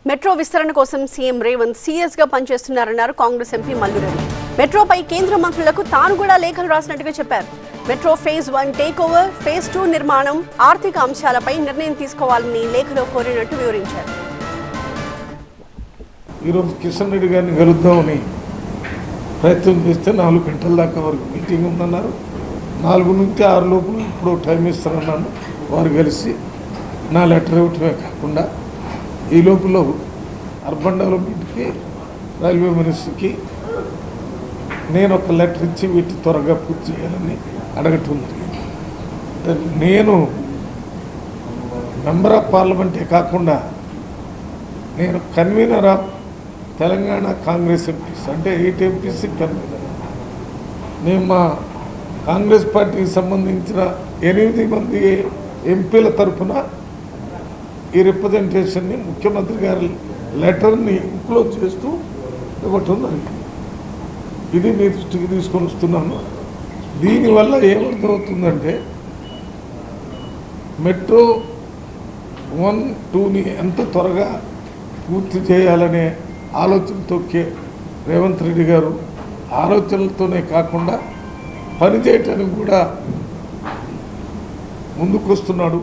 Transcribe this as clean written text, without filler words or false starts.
Metro విస్తరణ కోసం CM Revanth CS గా పనిచేస్తున్నారన్నారు కాంగ్రెస్ ఎంపీ మల్లురెడ్డి. మెట్రోపై కేంద్ర మంత్రులకు తాను కూడా లేఖలు రాసినట్టుగా చెప్పారు. Metro phase 1 take over, phase 2 నిర్మాణం, ఆర్థిక అంశాలపై నిర్ణయం తీసుకోవాలని లేఖలో కోరినట్టు వివరించారు. ఈరోజు కిషన్ రెడ్డి గారిని కలుద్దామని ప్రయత్నం చేస్తే 4 గంటల దాకా వరకు మీటింగ్ ఉందన్నారు. 4 నుంచి 6 లోపల ఇప్పుడు టైం ఇస్తారన్నాను. వారు కలిసి నా లెటర్ ఇవ్వటమే కాకుండా ఈ లోపల అర్బన్ డెవలప్మెంట్కి, రైల్వే మినిస్టర్కి నేను ఒక లెటర్ ఇచ్చి వీటి త్వరగా పూర్తి చేయాలని అడగటం జరిగింది. నేను మెంబర్ ఆఫ్ పార్లమెంటే కాకుండా నేను convener of Telangana Congress MPs, అంటే 8 ఎంపీసీ కన్వీనర్. నేను మా కాంగ్రెస్ పార్టీకి సంబంధించిన 8 మంది ఎంపీల తరఫున ఈ రిప్రజెంటేషన్ని ముఖ్యమంత్రి గారి లెటర్ని ఇంక్లోజ్ చేస్తూ ఇవ్వటం జరిగింది. ఇది మీ దృష్టికి తీసుకొని వస్తున్నాను. దీనివల్ల ఏమర్థమవుతుందంటే మెట్రో 1, 2ని ఎంత త్వరగా పూర్తి చేయాలనే ఆలోచనతో రేవంత్ రెడ్డి గారు ఆలోచనలతోనే కాకుండా పనిచేయటానికి కూడా ముందుకు వస్తున్నాడు.